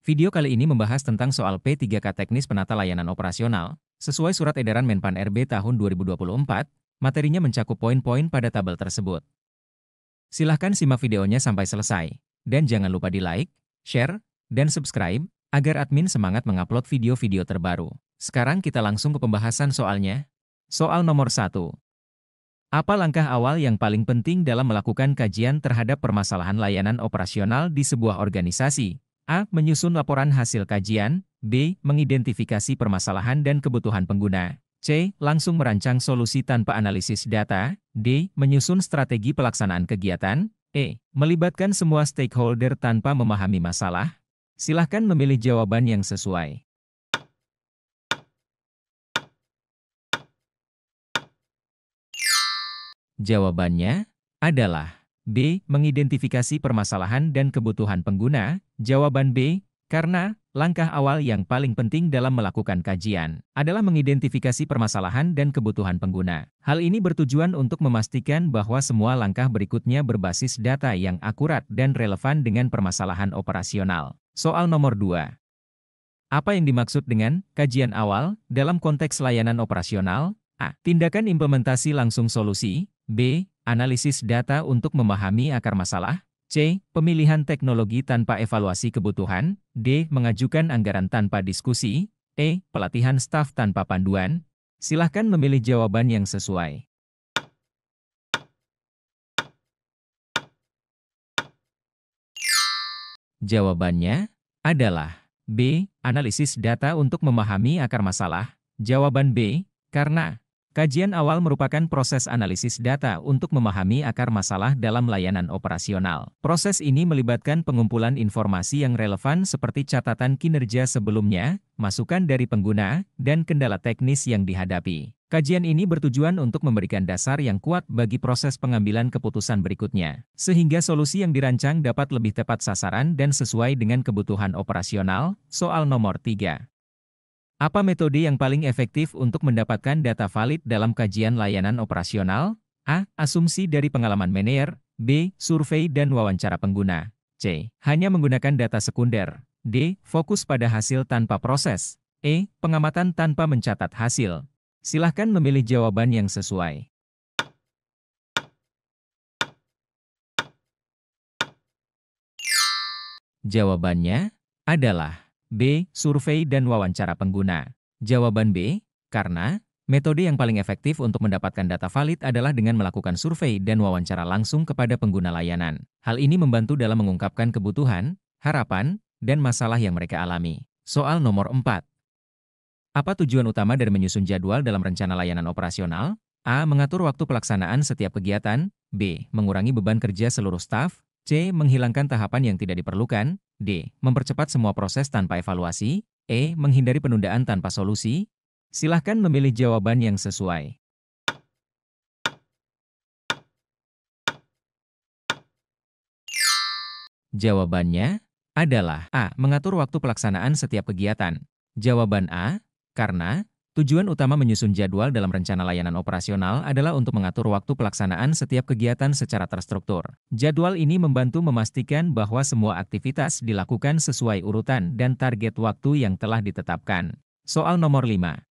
Video kali ini membahas tentang soal P3K teknis penata layanan operasional, sesuai Surat Edaran Menpan RB tahun 2024, materinya mencakup poin-poin pada tabel tersebut. Silahkan simak videonya sampai selesai, dan jangan lupa di-like, share, dan subscribe, agar admin semangat mengupload video-video terbaru. Sekarang kita langsung ke pembahasan soalnya. Soal nomor 1. Apa langkah awal yang paling penting dalam melakukan kajian terhadap permasalahan layanan operasional di sebuah organisasi? A. Menyusun laporan hasil kajian. B. Mengidentifikasi permasalahan dan kebutuhan pengguna. C. Langsung merancang solusi tanpa analisis data. D. Menyusun strategi pelaksanaan kegiatan. E. Melibatkan semua stakeholder tanpa memahami masalah. Silahkan memilih jawaban yang sesuai. Jawabannya adalah B. Mengidentifikasi permasalahan dan kebutuhan pengguna. Jawaban B. Karena langkah awal yang paling penting dalam melakukan kajian adalah mengidentifikasi permasalahan dan kebutuhan pengguna. Hal ini bertujuan untuk memastikan bahwa semua langkah berikutnya berbasis data yang akurat dan relevan dengan permasalahan operasional. Soal nomor 2. Apa yang dimaksud dengan kajian awal dalam konteks layanan operasional? A. Tindakan implementasi langsung solusi. B. Analisis data untuk memahami akar masalah. C. Pemilihan teknologi tanpa evaluasi kebutuhan. D. Mengajukan anggaran tanpa diskusi. E. Pelatihan staf tanpa panduan. Silahkan memilih jawaban yang sesuai. Jawabannya adalah B. Analisis data untuk memahami akar masalah. Jawaban B. Karena kajian awal merupakan proses analisis data untuk memahami akar masalah dalam layanan operasional. Proses ini melibatkan pengumpulan informasi yang relevan seperti catatan kinerja sebelumnya, masukan dari pengguna, dan kendala teknis yang dihadapi. Kajian ini bertujuan untuk memberikan dasar yang kuat bagi proses pengambilan keputusan berikutnya, sehingga solusi yang dirancang dapat lebih tepat sasaran dan sesuai dengan kebutuhan operasional. Soal nomor 3. Apa metode yang paling efektif untuk mendapatkan data valid dalam kajian layanan operasional? A. Asumsi dari pengalaman manajer. B. Survei dan wawancara pengguna. C. Hanya menggunakan data sekunder. D. Fokus pada hasil tanpa proses. E. Pengamatan tanpa mencatat hasil. Silahkan memilih jawaban yang sesuai. Jawabannya adalah B. Survei dan wawancara pengguna. Jawaban B. Karena metode yang paling efektif untuk mendapatkan data valid adalah dengan melakukan survei dan wawancara langsung kepada pengguna layanan. Hal ini membantu dalam mengungkapkan kebutuhan, harapan, dan masalah yang mereka alami. Soal nomor 4. Apa tujuan utama dari menyusun jadwal dalam rencana layanan operasional? A. Mengatur waktu pelaksanaan setiap kegiatan. B. Mengurangi beban kerja seluruh staf. C. Menghilangkan tahapan yang tidak diperlukan. D. Mempercepat semua proses tanpa evaluasi. E. Menghindari penundaan tanpa solusi. Silahkan memilih jawaban yang sesuai. Jawabannya adalah A. Mengatur waktu pelaksanaan setiap kegiatan. Jawaban A. Karena tujuan utama menyusun jadwal dalam rencana layanan operasional adalah untuk mengatur waktu pelaksanaan setiap kegiatan secara terstruktur. Jadwal ini membantu memastikan bahwa semua aktivitas dilakukan sesuai urutan dan target waktu yang telah ditetapkan. Soal nomor 5.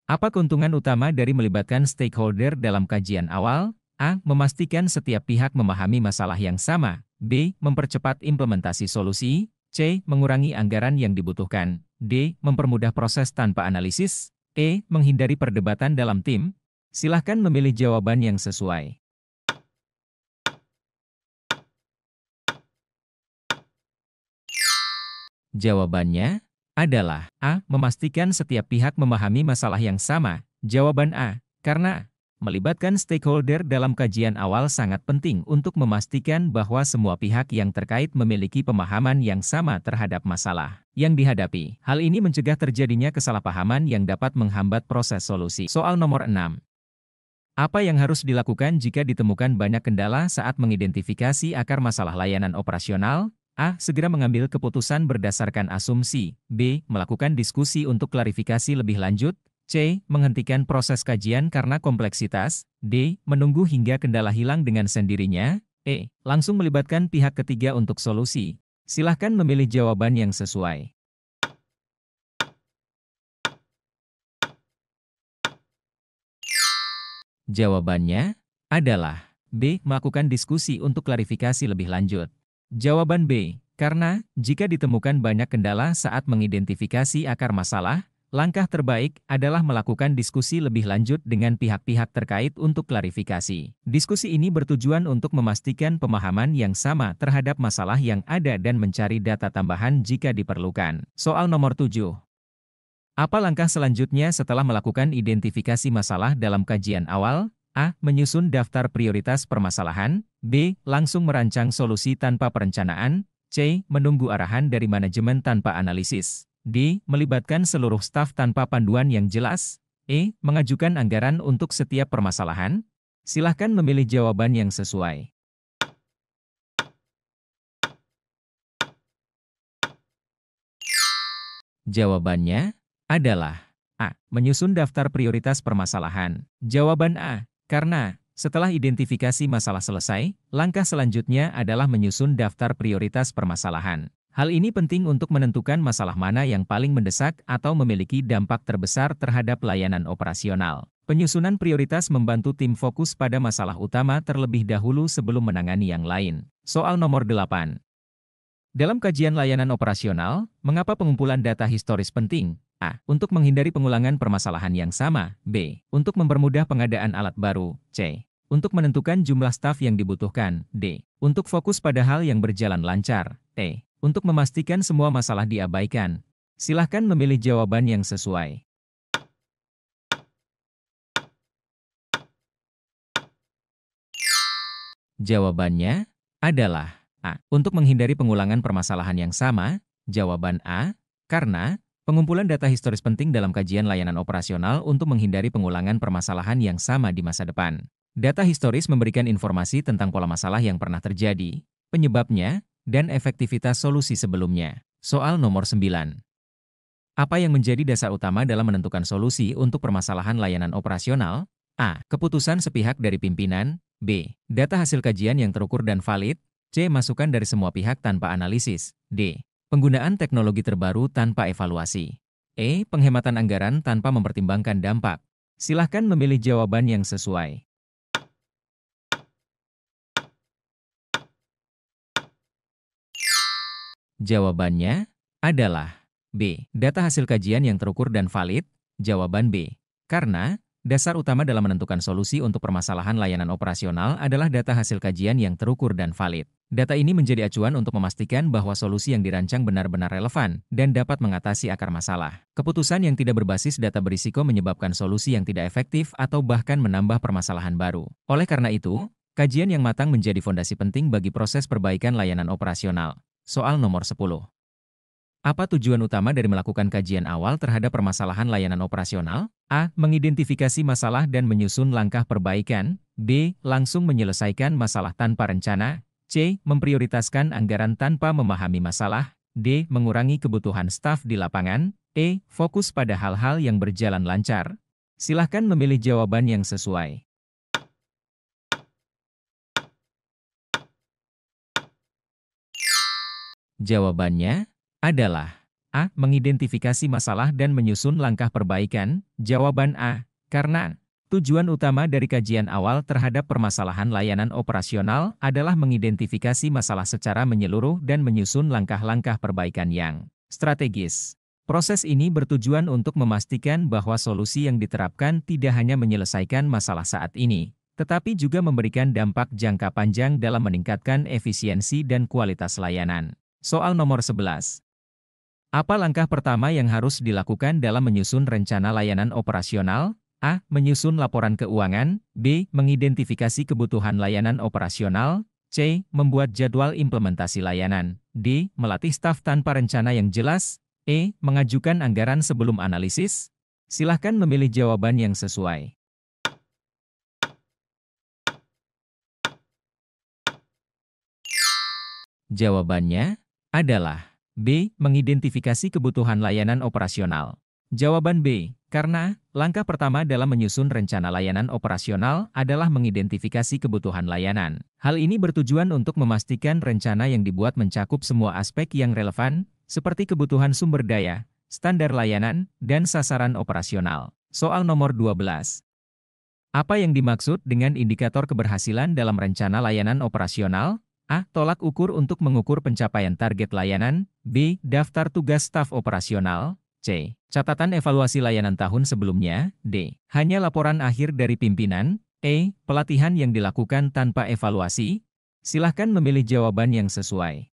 Apa keuntungan utama dari melibatkan stakeholder dalam kajian awal? A. Memastikan setiap pihak memahami masalah yang sama. B. Mempercepat implementasi solusi. C. Mengurangi anggaran yang dibutuhkan. D. Mempermudah proses tanpa analisis. E. Menghindari perdebatan dalam tim. Silahkan memilih jawaban yang sesuai. Jawabannya adalah A. Memastikan setiap pihak memahami masalah yang sama. Jawaban A. Karena melibatkan stakeholder dalam kajian awal sangat penting untuk memastikan bahwa semua pihak yang terkait memiliki pemahaman yang sama terhadap masalah yang dihadapi. Hal ini mencegah terjadinya kesalahpahaman yang dapat menghambat proses solusi. Soal nomor 6. Apa yang harus dilakukan jika ditemukan banyak kendala saat mengidentifikasi akar masalah layanan operasional? A. Segera mengambil keputusan berdasarkan asumsi. B. Melakukan diskusi untuk klarifikasi lebih lanjut. C. Menghentikan proses kajian karena kompleksitas. D. Menunggu hingga kendala hilang dengan sendirinya. E. Langsung melibatkan pihak ketiga untuk solusi. Silahkan memilih jawaban yang sesuai. Jawabannya adalah B. Melakukan diskusi untuk klarifikasi lebih lanjut. Jawaban B. Karena jika ditemukan banyak kendala saat mengidentifikasi akar masalah, langkah terbaik adalah melakukan diskusi lebih lanjut dengan pihak-pihak terkait untuk klarifikasi. Diskusi ini bertujuan untuk memastikan pemahaman yang sama terhadap masalah yang ada dan mencari data tambahan jika diperlukan. Soal nomor 7. Apa langkah selanjutnya setelah melakukan identifikasi masalah dalam kajian awal? A. Menyusun daftar prioritas permasalahan. B. Langsung merancang solusi tanpa perencanaan. C. Menunggu arahan dari manajemen tanpa analisis. D. Melibatkan seluruh staf tanpa panduan yang jelas. E. Mengajukan anggaran untuk setiap permasalahan. Silahkan memilih jawaban yang sesuai. Jawabannya adalah A. Menyusun daftar prioritas permasalahan. Jawaban A. Karena setelah identifikasi masalah selesai, langkah selanjutnya adalah menyusun daftar prioritas permasalahan. Hal ini penting untuk menentukan masalah mana yang paling mendesak atau memiliki dampak terbesar terhadap layanan operasional. Penyusunan prioritas membantu tim fokus pada masalah utama terlebih dahulu sebelum menangani yang lain. Soal nomor 8. Dalam kajian layanan operasional, mengapa pengumpulan data historis penting? A. Untuk menghindari pengulangan permasalahan yang sama. B. Untuk mempermudah pengadaan alat baru. C. Untuk menentukan jumlah staf yang dibutuhkan. D. Untuk fokus pada hal yang berjalan lancar. E. Untuk memastikan semua masalah diabaikan. Silahkan memilih jawaban yang sesuai. Jawabannya adalah A. Untuk menghindari pengulangan permasalahan yang sama. Jawaban A. Karena pengumpulan data historis penting dalam kajian layanan operasional untuk menghindari pengulangan permasalahan yang sama di masa depan. Data historis memberikan informasi tentang pola masalah yang pernah terjadi, penyebabnya, dan efektivitas solusi sebelumnya. Soal nomor 9. Apa yang menjadi dasar utama dalam menentukan solusi untuk permasalahan layanan operasional? A. Keputusan sepihak dari pimpinan. B. Data hasil kajian yang terukur dan valid. C. Masukan dari semua pihak tanpa analisis. D. Penggunaan teknologi terbaru tanpa evaluasi. E. Penghematan anggaran tanpa mempertimbangkan dampak. Silahkan memilih jawaban yang sesuai. Jawabannya adalah B. Data hasil kajian yang terukur dan valid. Jawaban B. Karena dasar utama dalam menentukan solusi untuk permasalahan layanan operasional adalah data hasil kajian yang terukur dan valid. Data ini menjadi acuan untuk memastikan bahwa solusi yang dirancang benar-benar relevan dan dapat mengatasi akar masalah. Keputusan yang tidak berbasis data berisiko menyebabkan solusi yang tidak efektif atau bahkan menambah permasalahan baru. Oleh karena itu, kajian yang matang menjadi fondasi penting bagi proses perbaikan layanan operasional. Soal nomor 10. Apa tujuan utama dari melakukan kajian awal terhadap permasalahan layanan operasional? A. Mengidentifikasi masalah dan menyusun langkah perbaikan. B. Langsung menyelesaikan masalah tanpa rencana. C. Memprioritaskan anggaran tanpa memahami masalah. D. Mengurangi kebutuhan staf di lapangan. E. Fokus pada hal-hal yang berjalan lancar. Silahkan memilih jawaban yang sesuai. Jawabannya adalah A. Mengidentifikasi masalah dan menyusun langkah perbaikan. Jawaban A. Karena tujuan utama dari kajian awal terhadap permasalahan layanan operasional adalah mengidentifikasi masalah secara menyeluruh dan menyusun langkah-langkah perbaikan yang strategis. Proses ini bertujuan untuk memastikan bahwa solusi yang diterapkan tidak hanya menyelesaikan masalah saat ini, tetapi juga memberikan dampak jangka panjang dalam meningkatkan efisiensi dan kualitas layanan. Soal nomor 11. Apa langkah pertama yang harus dilakukan dalam menyusun rencana layanan operasional? A. Menyusun laporan keuangan. B. Mengidentifikasi kebutuhan layanan operasional. C. Membuat jadwal implementasi layanan. D. Melatih staf tanpa rencana yang jelas. E. Mengajukan anggaran sebelum analisis. Silahkan memilih jawaban yang sesuai. Jawabannya adalah B. Mengidentifikasi kebutuhan layanan operasional. Jawaban B. Karena langkah pertama dalam menyusun rencana layanan operasional adalah mengidentifikasi kebutuhan layanan. Hal ini bertujuan untuk memastikan rencana yang dibuat mencakup semua aspek yang relevan, seperti kebutuhan sumber daya, standar layanan, dan sasaran operasional. Soal nomor 12. Apa yang dimaksud dengan indikator keberhasilan dalam rencana layanan operasional? A. Tolak ukur untuk mengukur pencapaian target layanan. B. Daftar tugas staf operasional. C. Catatan evaluasi layanan tahun sebelumnya. D. Hanya laporan akhir dari pimpinan. E. Pelatihan yang dilakukan tanpa evaluasi. Silahkan memilih jawaban yang sesuai.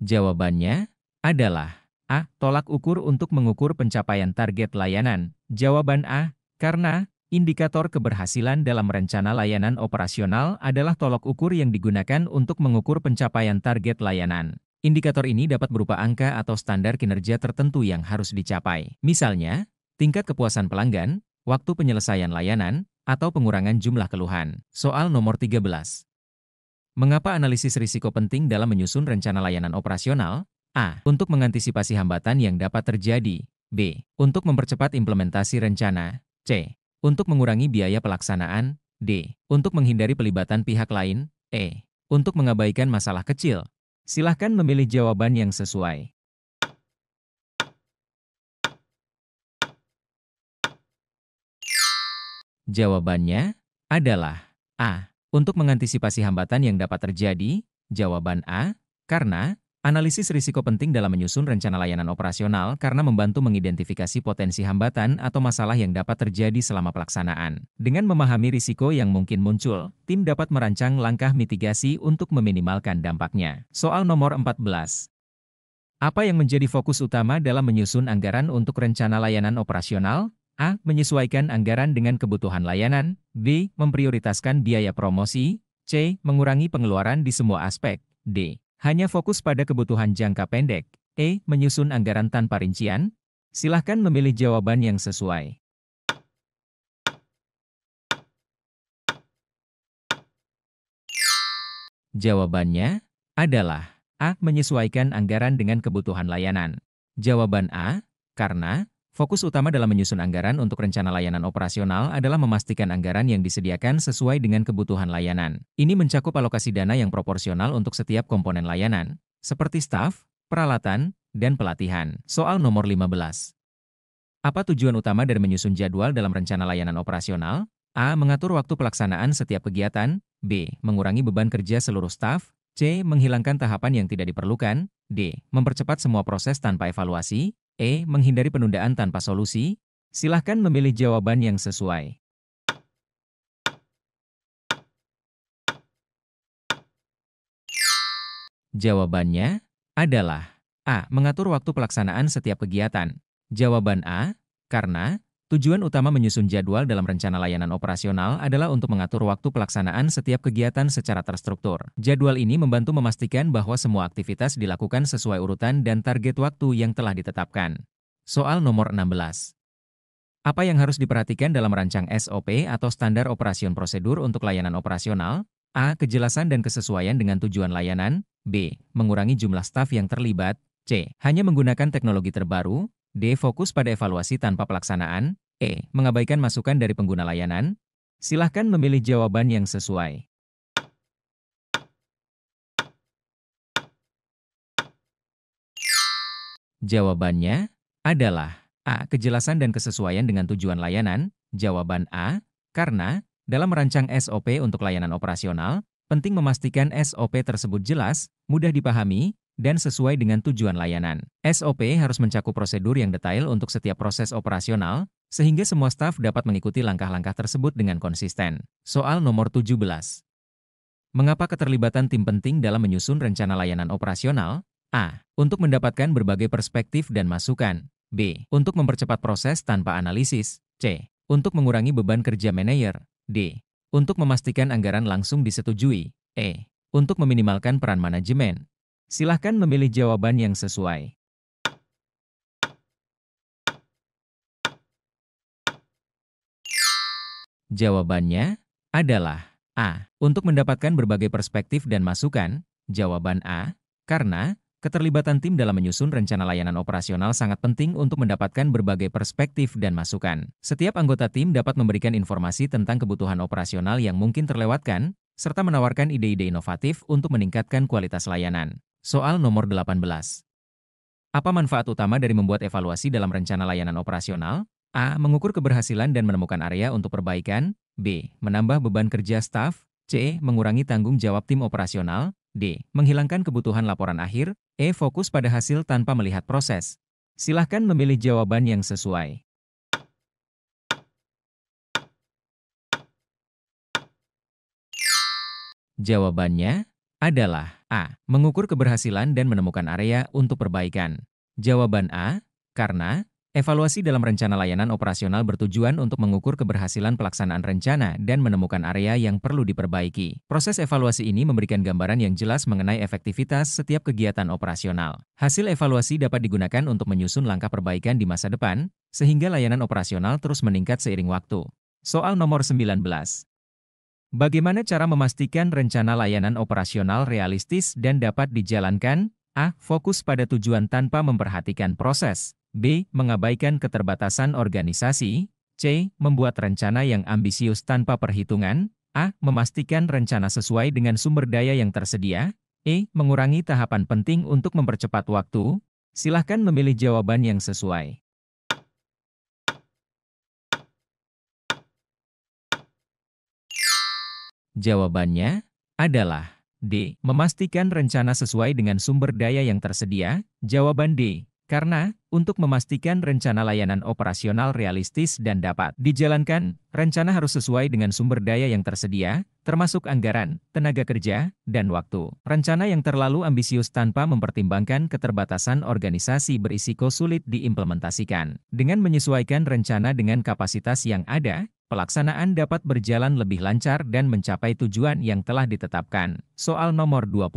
Jawabannya adalah A. Tolak ukur untuk mengukur pencapaian target layanan. Jawaban A. Karena indikator keberhasilan dalam rencana layanan operasional adalah tolak ukur yang digunakan untuk mengukur pencapaian target layanan. Indikator ini dapat berupa angka atau standar kinerja tertentu yang harus dicapai. Misalnya, tingkat kepuasan pelanggan, waktu penyelesaian layanan, atau pengurangan jumlah keluhan. Soal nomor 13. Mengapa analisis risiko penting dalam menyusun rencana layanan operasional? A. Untuk mengantisipasi hambatan yang dapat terjadi. B. Untuk mempercepat implementasi rencana. C. Untuk mengurangi biaya pelaksanaan. D. Untuk menghindari pelibatan pihak lain. E. Untuk mengabaikan masalah kecil. Silahkan memilih jawaban yang sesuai. Jawabannya adalah A. Untuk mengantisipasi hambatan yang dapat terjadi. Jawaban A. Karena analisis risiko penting dalam menyusun rencana layanan operasional karena membantu mengidentifikasi potensi hambatan atau masalah yang dapat terjadi selama pelaksanaan. Dengan memahami risiko yang mungkin muncul, tim dapat merancang langkah mitigasi untuk meminimalkan dampaknya. Soal nomor 14. Apa yang menjadi fokus utama dalam menyusun anggaran untuk rencana layanan operasional? A. Menyesuaikan anggaran dengan kebutuhan layanan. B. Memprioritaskan biaya promosi. C. Mengurangi pengeluaran di semua aspek. D. Hanya fokus pada kebutuhan jangka pendek. E. Menyusun anggaran tanpa rincian. Silahkan memilih jawaban yang sesuai. Jawabannya adalah A. Menyesuaikan anggaran dengan kebutuhan layanan. Jawaban A. Karena fokus utama dalam menyusun anggaran untuk rencana layanan operasional adalah memastikan anggaran yang disediakan sesuai dengan kebutuhan layanan. Ini mencakup alokasi dana yang proporsional untuk setiap komponen layanan, seperti staf, peralatan, dan pelatihan. Soal nomor 15. Apa tujuan utama dari menyusun jadwal dalam rencana layanan operasional? A. Mengatur waktu pelaksanaan setiap kegiatan. B. Mengurangi beban kerja seluruh staf. C. Menghilangkan tahapan yang tidak diperlukan. D. Mempercepat semua proses tanpa evaluasi. E. Menghindari penundaan tanpa solusi. Silahkan memilih jawaban yang sesuai. Jawabannya adalah A. Mengatur waktu pelaksanaan setiap kegiatan. Jawaban A. Karena tujuan utama menyusun jadwal dalam rencana layanan operasional adalah untuk mengatur waktu pelaksanaan setiap kegiatan secara terstruktur. Jadwal ini membantu memastikan bahwa semua aktivitas dilakukan sesuai urutan dan target waktu yang telah ditetapkan. Soal nomor 16. Apa yang harus diperhatikan dalam merancang SOP atau standar operasi prosedur untuk layanan operasional? A. Kejelasan dan kesesuaian dengan tujuan layanan. B. Mengurangi jumlah staf yang terlibat. C. Hanya menggunakan teknologi terbaru. D. Fokus pada evaluasi tanpa pelaksanaan. E. Mengabaikan masukan dari pengguna layanan. Silahkan memilih jawaban yang sesuai. Jawabannya adalah A. Kejelasan dan kesesuaian dengan tujuan layanan. Jawaban A. Karena dalam merancang SOP untuk layanan operasional, penting memastikan SOP tersebut jelas, mudah dipahami, dan sesuai dengan tujuan layanan. SOP harus mencakup prosedur yang detail untuk setiap proses operasional, sehingga semua staf dapat mengikuti langkah-langkah tersebut dengan konsisten. Soal nomor 17. Mengapa keterlibatan tim penting dalam menyusun rencana layanan operasional? A. Untuk mendapatkan berbagai perspektif dan masukan. B. Untuk mempercepat proses tanpa analisis. C. Untuk mengurangi beban kerja manajer. D. Untuk memastikan anggaran langsung disetujui. E. Untuk meminimalkan peran manajemen. Silahkan memilih jawaban yang sesuai. Jawabannya adalah A. Untuk mendapatkan berbagai perspektif dan masukan. Jawaban A. Karena keterlibatan tim dalam menyusun rencana layanan operasional sangat penting untuk mendapatkan berbagai perspektif dan masukan. Setiap anggota tim dapat memberikan informasi tentang kebutuhan operasional yang mungkin terlewatkan, serta menawarkan ide-ide inovatif untuk meningkatkan kualitas layanan. Soal nomor 18. Apa manfaat utama dari membuat evaluasi dalam rencana layanan operasional? A. Mengukur keberhasilan dan menemukan area untuk perbaikan. B. Menambah beban kerja staf. C. Mengurangi tanggung jawab tim operasional. D. Menghilangkan kebutuhan laporan akhir. E. Fokus pada hasil tanpa melihat proses. Silahkan memilih jawaban yang sesuai. Jawabannya adalah A. Mengukur keberhasilan dan menemukan area untuk perbaikan. Jawaban A. Karena evaluasi dalam rencana layanan operasional bertujuan untuk mengukur keberhasilan pelaksanaan rencana dan menemukan area yang perlu diperbaiki. Proses evaluasi ini memberikan gambaran yang jelas mengenai efektivitas setiap kegiatan operasional. Hasil evaluasi dapat digunakan untuk menyusun langkah perbaikan di masa depan, sehingga layanan operasional terus meningkat seiring waktu. Soal nomor 19. Bagaimana cara memastikan rencana layanan operasional realistis dan dapat dijalankan? A. Fokus pada tujuan tanpa memperhatikan proses. B. Mengabaikan keterbatasan organisasi. C. Membuat rencana yang ambisius tanpa perhitungan. A. Memastikan rencana sesuai dengan sumber daya yang tersedia. E. Mengurangi tahapan penting untuk mempercepat waktu. Silahkan memilih jawaban yang sesuai. Jawabannya adalah D. Memastikan rencana sesuai dengan sumber daya yang tersedia. Jawaban D. Karena, untuk memastikan rencana layanan operasional realistis dan dapat dijalankan, rencana harus sesuai dengan sumber daya yang tersedia, termasuk anggaran, tenaga kerja, dan waktu. Rencana yang terlalu ambisius tanpa mempertimbangkan keterbatasan organisasi berisiko sulit diimplementasikan. Dengan menyesuaikan rencana dengan kapasitas yang ada, pelaksanaan dapat berjalan lebih lancar dan mencapai tujuan yang telah ditetapkan. Soal nomor 20.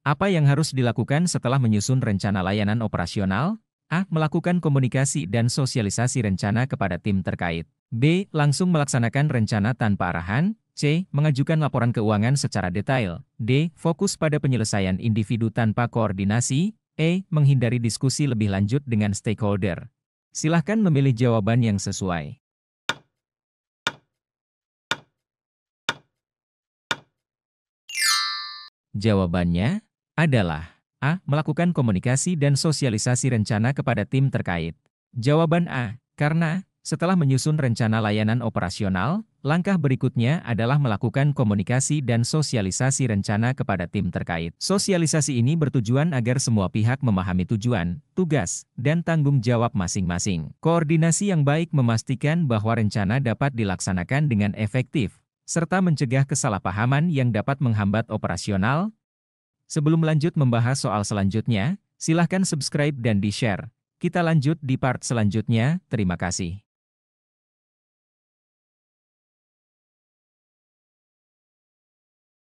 Apa yang harus dilakukan setelah menyusun rencana layanan operasional? A. Melakukan komunikasi dan sosialisasi rencana kepada tim terkait. B. Langsung melaksanakan rencana tanpa arahan. C. Mengajukan laporan keuangan secara detail. D. Fokus pada penyelesaian individu tanpa koordinasi. E. Menghindari diskusi lebih lanjut dengan stakeholder. Silahkan memilih jawaban yang sesuai. Jawabannya adalah A. Melakukan komunikasi dan sosialisasi rencana kepada tim terkait. Jawaban A. Karena, setelah menyusun rencana layanan operasional, langkah berikutnya adalah melakukan komunikasi dan sosialisasi rencana kepada tim terkait. Sosialisasi ini bertujuan agar semua pihak memahami tujuan, tugas, dan tanggung jawab masing-masing. Koordinasi yang baik memastikan bahwa rencana dapat dilaksanakan dengan efektif, serta mencegah kesalahpahaman yang dapat menghambat operasional. Sebelum lanjut membahas soal selanjutnya, silahkan subscribe dan di-share. Kita lanjut di part selanjutnya, terima kasih.